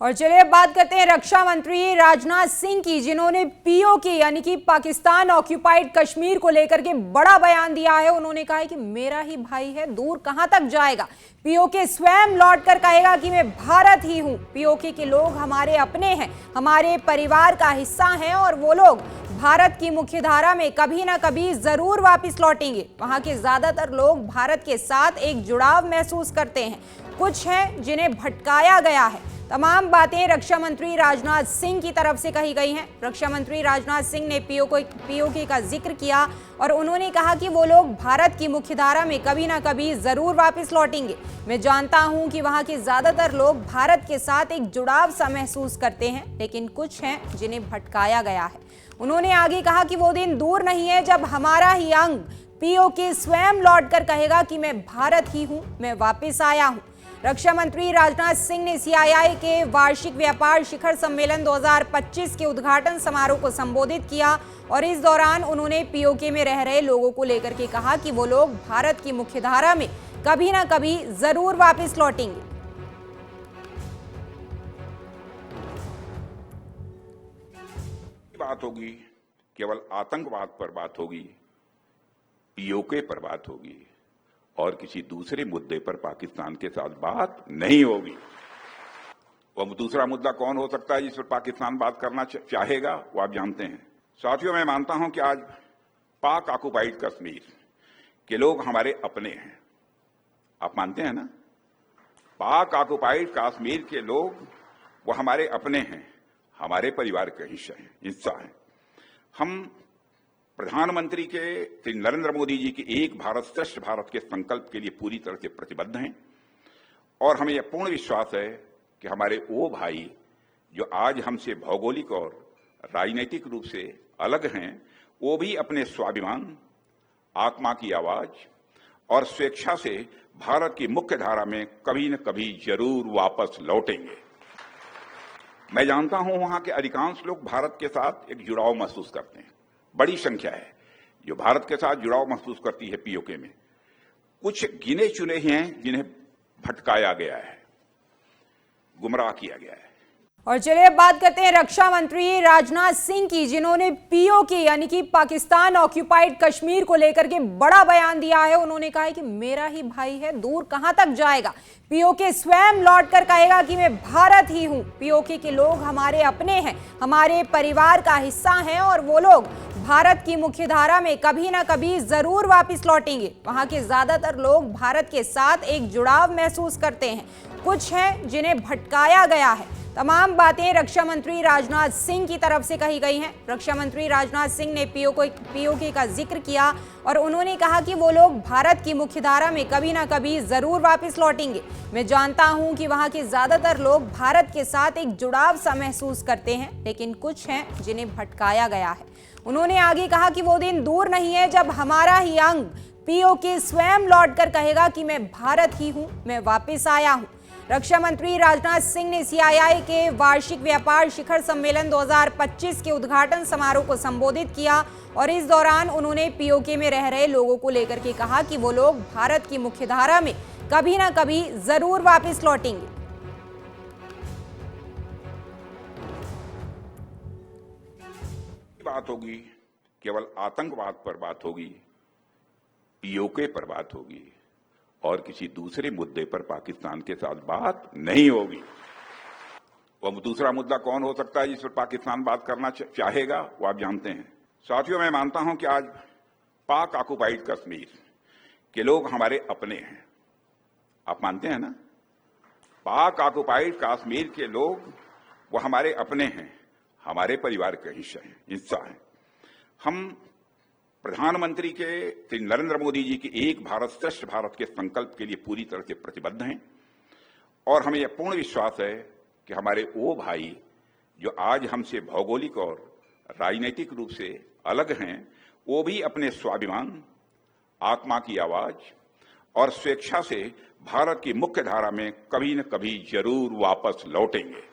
और चलिए अब बात करते हैं रक्षा मंत्री राजनाथ सिंह की, जिन्होंने पीओके यानी कि पाकिस्तान ऑक्यूपाइड कश्मीर को लेकर के बड़ा बयान दिया है। उन्होंने कहा है कि मेरा ही भाई है, दूर कहां तक जाएगा। पीओके स्वयं लौटकर कहेगा कि मैं भारत ही हूं। पीओके के लोग हमारे अपने हैं, हमारे परिवार का हिस्सा हैं और वो लोग भारत की मुख्यधारा में कभी ना कभी जरूर वापस लौटेंगे। वहां के ज्यादातर लोग भारत के साथ एक जुड़ाव महसूस करते हैं, कुछ हैं जिन्हें भटकाया गया है। तमाम बातें रक्षा मंत्री राजनाथ सिंह की तरफ से कही गई हैं। रक्षा मंत्री राजनाथ सिंह ने पीओके का जिक्र किया और उन्होंने कहा कि वो लोग भारत की मुख्यधारा में कभी ना कभी जरूर वापस लौटेंगे। मैं जानता हूं कि वहां के ज्यादातर लोग भारत के साथ एक जुड़ाव सा महसूस करते हैं, लेकिन कुछ हैं जिन्हें भटकाया गया है। उन्होंने आगे कहा कि वो दिन दूर नहीं है जब हमारा ही अंग पीओके स्वयं लौटकर कहेगा कि मैं भारत ही हूं, मैं वापस आया हूं। रक्षा मंत्री राजनाथ सिंह ने सीआईआई के वार्षिक व्यापार शिखर सम्मेलन 2025 के उद्घाटन समारोह को संबोधित किया और इस दौरान उन्होंने पीओके में रह रहे लोगों को लेकर के कहा कि वो लोग भारत की मुख्यधारा में कभी ना कभी जरूर वापस लौटेंगे। बात होगी केवल आतंकवाद पर बात होगी, पीओके पर बात होगी और किसी दूसरे मुद्दे पर पाकिस्तान के साथ बात नहीं होगी। वह दूसरा मुद्दा कौन हो सकता है जिस पर पाकिस्तान बात करना चाहेगा, वो आप जानते हैं। साथियों, मैं मानता हूं कि आज पाक ऑक्युपाइड कश्मीर के लोग हमारे अपने हैं। आप मानते हैं ना? पाक ऑक्युपाइड कश्मीर के लोग वो हमारे अपने हैं, हमारे परिवार का हिस्सा है। हम प्रधानमंत्री के श्री नरेंद्र मोदी जी की एक भारत श्रेष्ठ भारत के संकल्प के लिए पूरी तरह से प्रतिबद्ध हैं और हमें यह पूर्ण विश्वास है कि हमारे वो भाई जो आज हमसे भौगोलिक और राजनीतिक रूप से अलग हैं, वो भी अपने स्वाभिमान, आत्मा की आवाज और स्वेच्छा से भारत की मुख्य धारा में कभी न कभी जरूर वापस लौटेंगे। मैं जानता हूं वहां के अधिकांश लोग भारत के साथ एक जुड़ाव महसूस करते हैं। बड़ी संख्या है जो भारत के साथ जुड़ाव महसूस करती है पीओके में। कुछ गिने चुने ही हैं जिन्हें भटकाया गया है, गुमराह किया गया है। और चलिए अब बात करते हैं रक्षा मंत्री राजनाथ सिंह की, जिन्होंने पीओके यानी कि पाकिस्तान ऑक्यूपाइड कश्मीर को लेकर के बड़ा बयान दिया है। उन्होंने कहा है कि मेरा ही भाई है, दूर कहां तक जाएगा। पीओके स्वयं लौटकर कहेगा कि मैं भारत ही हूं। पीओके के लोग हमारे अपने हैं, हमारे परिवार का हिस्सा हैं और वो लोग भारत की मुख्यधारा में कभी ना कभी जरूर वापस लौटेंगे। वहां के ज्यादातर लोग भारत के साथ एक जुड़ाव महसूस करते हैं, कुछ हैं जिन्हें भटकाया गया है। तमाम बातें रक्षा मंत्री राजनाथ सिंह की तरफ से कही गई हैं। रक्षा मंत्री राजनाथ सिंह ने पीओके का जिक्र किया और उन्होंने कहा कि वो लोग भारत की मुख्यधारा में कभी ना कभी जरूर वापस लौटेंगे। मैं जानता हूं कि वहां के ज्यादातर लोग भारत के साथ एक जुड़ाव सा महसूस करते हैं, लेकिन कुछ हैं जिन्हें भटकाया गया है। उन्होंने आगे कहा कि वो दिन दूर नहीं है जब हमारा ही अंग पीओके स्वयं लौटकर कहेगा कि मैं भारत ही हूं, मैं वापस आया हूं। रक्षा मंत्री राजनाथ सिंह ने सीआईआई के वार्षिक व्यापार शिखर सम्मेलन 2025 के उद्घाटन समारोह को संबोधित किया और इस दौरान उन्होंने पीओके में रह रहे लोगों को लेकर के कहा कि वो लोग भारत की मुख्यधारा में कभी ना कभी जरूर वापस लौटेंगे। बात होगी केवल आतंकवाद पर बात होगी, पीओके पर बात होगी और किसी दूसरे मुद्दे पर पाकिस्तान के साथ बात नहीं होगी। वह दूसरा मुद्दा कौन हो सकता है जिस पर पाकिस्तान बात करना चाहेगा, वो आप जानते हैं। साथियों, मैं मानता हूं कि आज पाक ऑक्युपाइड कश्मीर के लोग हमारे अपने हैं। आप मानते हैं ना? पाक ऑक्युपाइड कश्मीर के लोग वो हमारे अपने हैं, हमारे परिवार का हिस्सा है। हम प्रधानमंत्री के श्री नरेंद्र मोदी जी की एक भारत श्रेष्ठ भारत के संकल्प के लिए पूरी तरह से प्रतिबद्ध हैं और हमें यह पूर्ण विश्वास है कि हमारे वो भाई जो आज हमसे भौगोलिक और राजनीतिक रूप से अलग हैं, वो भी अपने स्वाभिमान, आत्मा की आवाज और स्वेच्छा से भारत की मुख्य धारा में कभी न कभी जरूर वापस लौटेंगे।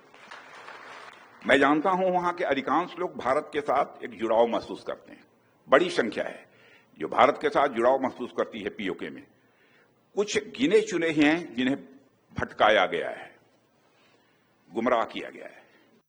मैं जानता हूं वहां के अधिकांश लोग भारत के साथ एक जुड़ाव महसूस करते हैं। बड़ी संख्या है जो भारत के साथ जुड़ाव महसूस करती है पीओके में। कुछ गिने चुने ही हैं जिन्हें भटकाया गया है, गुमराह किया गया है।